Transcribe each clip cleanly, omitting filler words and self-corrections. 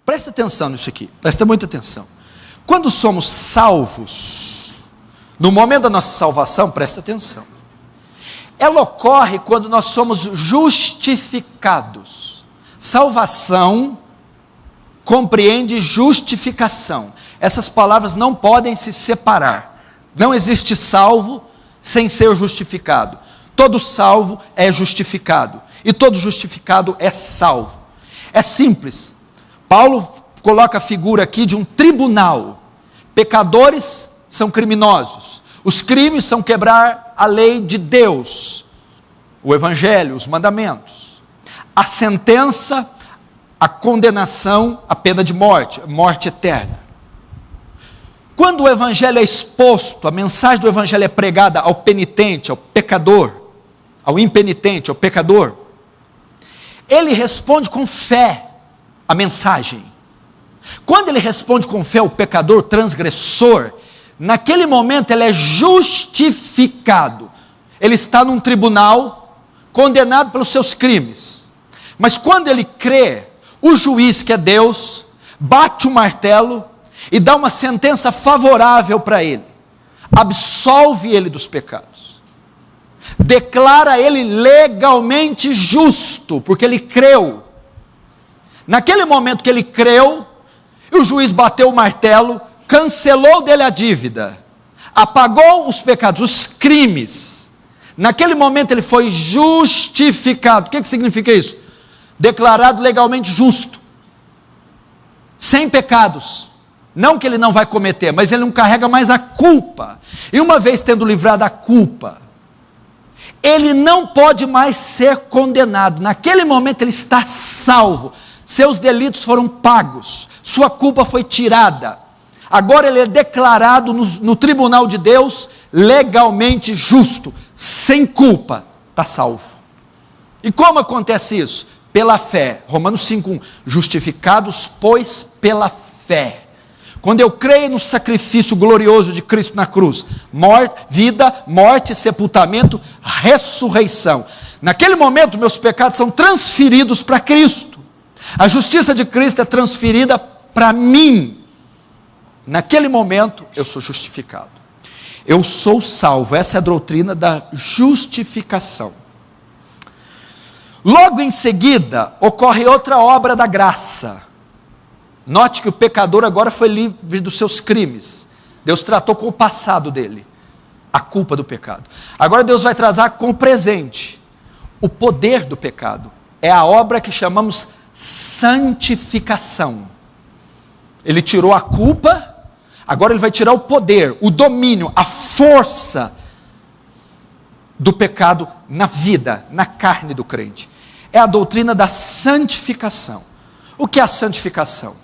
Presta atenção nisso aqui, presta muita atenção. Quando somos salvos, no momento da nossa salvação, presta atenção. Ela ocorre quando nós somos justificados. Salvação compreende justificação. Essas palavras não podem se separar. Não existe salvo sem ser justificado. Todo salvo é justificado. E todo justificado é salvo. É simples. Paulo coloca a figura aqui de um tribunal. Pecadores são criminosos. Os crimes são quebrar a lei de Deus, o evangelho, os mandamentos. A sentença, a condenação, a pena de morte, morte eterna. Quando o evangelho é exposto, a mensagem do evangelho é pregada ao penitente, ao pecador, ao impenitente, ao pecador, ele responde com fé a mensagem. Quando ele responde com fé ao pecador transgressor, naquele momento ele é justificado. Ele está num tribunal, condenado pelos seus crimes. Mas quando ele crê, o juiz, que é Deus, bate o martelo e dá uma sentença favorável para ele. Absolve ele dos pecados. Declara ele legalmente justo, porque ele creu. Naquele momento que ele creu, o juiz bateu o martelo, cancelou dele a dívida, apagou os pecados, os crimes. Naquele momento ele foi justificado. O que significa isso? Declarado legalmente justo, sem pecados. Não que ele não vai cometer, mas ele não carrega mais a culpa. E uma vez tendo livrado a culpa, ele não pode mais ser condenado. Naquele momento ele está salvo. Seus delitos foram pagos, sua culpa foi tirada. Agora ele é declarado no tribunal de Deus legalmente justo, sem culpa, está salvo. E como acontece isso? Pela fé. Romanos 5:1, justificados, pois, pela fé. Quando eu creio no sacrifício glorioso de Cristo na cruz, vida, morte, sepultamento, ressurreição. Naquele momento meus pecados são transferidos para Cristo. A justiça de Cristo é transferida para mim. Naquele momento eu sou justificado. Eu sou salvo. Essa é a doutrina da justificação. Logo em seguida ocorre outra obra da graça. Note que o pecador agora foi livre dos seus crimes. Deus tratou com o passado dele, a culpa do pecado. Agora Deus vai tratar com o presente, o poder do pecado. É a obra que chamamos santificação. Ele tirou a culpa, agora ele vai tirar o poder, o domínio, a força do pecado na vida, na carne do crente. É a doutrina da santificação. O que é a santificação?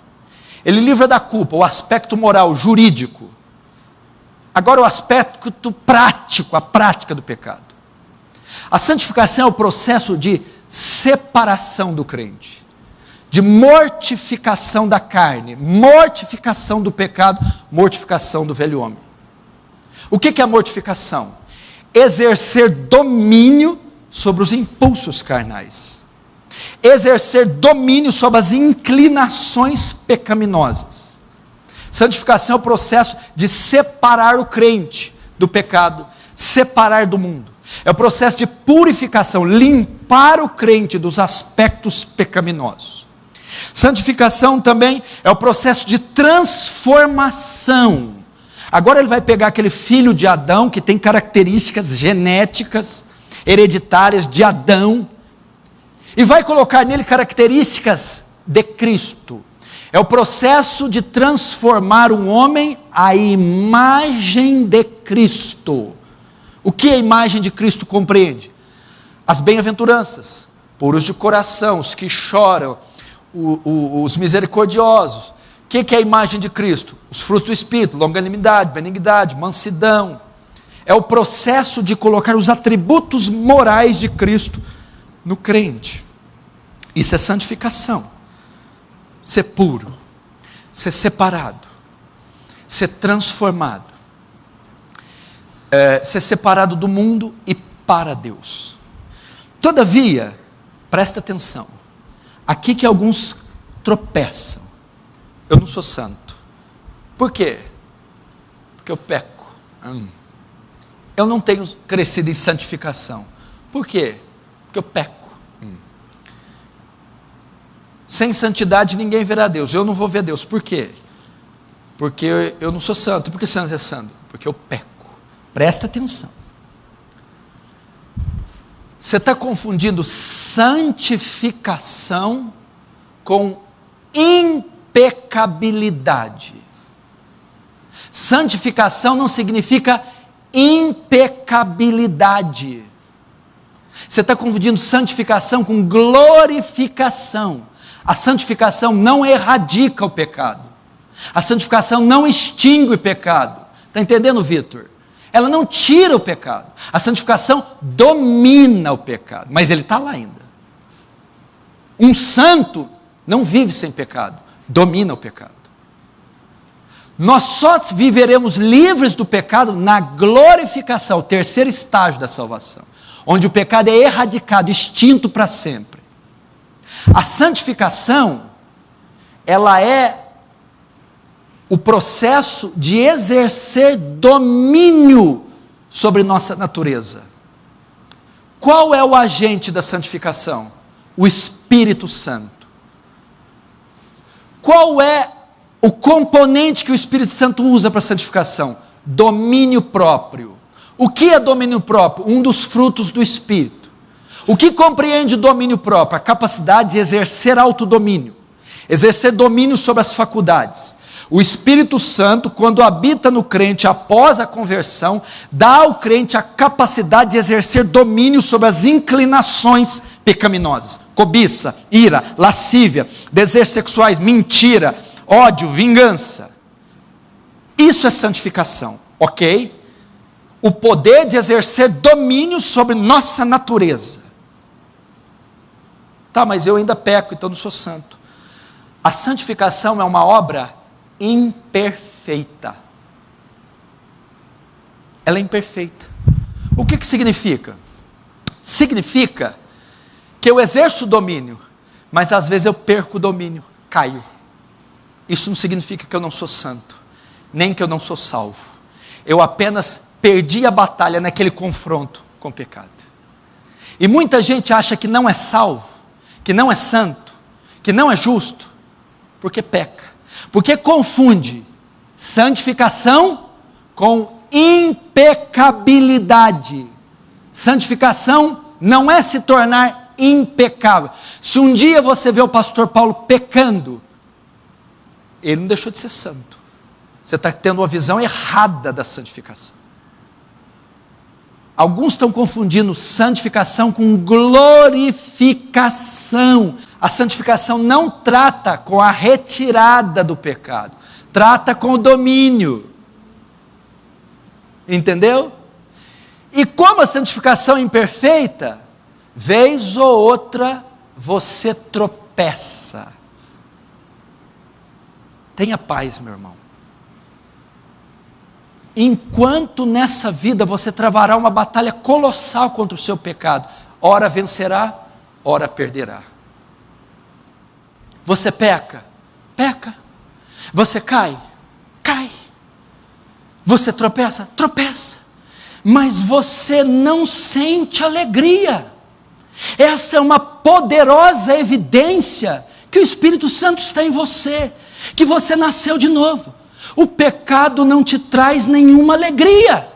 Ele livra da culpa, o aspecto moral, jurídico. Agora o aspecto prático, a prática do pecado. A santificação é o processo de separação do crente, de mortificação da carne, mortificação do pecado, mortificação do velho homem. O que é a mortificação? Exercer domínio sobre os impulsos carnais. Exercer domínio sobre as inclinações pecaminosas. Santificação é o processo de separar o crente do pecado, separar do mundo. É o processo de purificação, limpar o crente dos aspectos pecaminosos. Santificação também é o processo de transformação. Agora ele vai pegar aquele filho de Adão, que tem características genéticas, hereditárias de Adão, e vai colocar nele características de Cristo. É o processo de transformar um homem à imagem de Cristo. O que a imagem de Cristo compreende? As bem-aventuranças, puros de coração, os que choram, os misericordiosos. O que é a imagem de Cristo? Os frutos do Espírito, longanimidade, benignidade, mansidão. É o processo de colocar os atributos morais de Cristo no crente. Isso é santificação. Ser puro, ser separado, ser transformado, ser separado do mundo e para Deus. Todavia, presta atenção, aqui que alguns tropeçam. eu não sou santo. Por quê? Porque eu peco. Eu não tenho crescido em santificação. Por quê? Porque eu peco. Sem santidade ninguém verá Deus. Eu não vou ver Deus. Por quê? Porque eu não sou santo. Por que você não é santo? Porque eu peco. Presta atenção. Você está confundindo santificação com impecabilidade. Santificação não significa impecabilidade. Você está confundindo santificação com glorificação. A santificação não erradica o pecado. A santificação não extingue o pecado. Está entendendo, Vitor? Ela não tira o pecado. A santificação domina o pecado, mas ele está lá ainda. Um santo não vive sem pecado, domina o pecado. Nós só viveremos livres do pecado na glorificação, o terceiro estágio da salvação, onde o pecado é erradicado, extinto para sempre. A santificação, ela é o processo de exercer domínio sobre nossa natureza. Qual é o agente da santificação? O Espírito Santo. Qual é o componente que o Espírito Santo usa para a santificação? Domínio próprio. O que é domínio próprio? Um dos frutos do Espírito. O que compreende domínio próprio? A capacidade de exercer autodomínio, exercer domínio sobre as faculdades. O Espírito Santo, quando habita no crente após a conversão, dá ao crente a capacidade de exercer domínio sobre as inclinações pecaminosas: cobiça, ira, lascívia, desejos sexuais, mentira, ódio, vingança. Isso é santificação, ok? O poder de exercer domínio sobre nossa natureza. Tá, mas eu ainda peco, então não sou santo. A santificação é uma obra imperfeita. Ela é imperfeita. O que significa? Significa que eu exerço domínio, mas às vezes eu perco o domínio, caio. Isso não significa que eu não sou santo, nem que eu não sou salvo. Eu apenas perdi a batalha naquele confronto com o pecado. E muita gente acha que não é salvo, que não é santo, que não é justo, porque peca. Porque confunde santificação com impecabilidade. Santificação não é se tornar impecável. Se um dia você vê o pastor Paulo pecando, ele não deixou de ser santo. Você está tendo uma visão errada da santificação. Alguns estão confundindo santificação com glorificação. A santificação não trata com a retirada do pecado, trata com o domínio. Entendeu? E como a santificação é imperfeita, vez ou outra você tropeça. Tenha paz, meu irmão. Enquanto nessa vida você travará uma batalha colossal contra o seu pecado, ora vencerá, ora perderá. Você peca? Peca. Você cai? Cai. Você tropeça? Tropeça. Mas você não sente alegria. Essa é uma poderosa evidência que o Espírito Santo está em você, que você nasceu de novo. O pecado não te traz nenhuma alegria.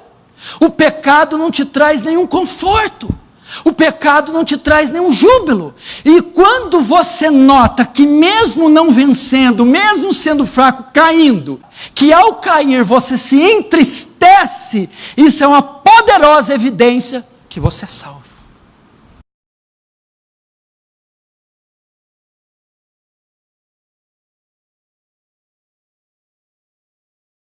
O pecado não te traz nenhum conforto. O pecado não te traz nenhum júbilo. E quando você nota que mesmo não vencendo, mesmo sendo fraco, caindo, que ao cair você se entristece, isso é uma poderosa evidência que você é salvo.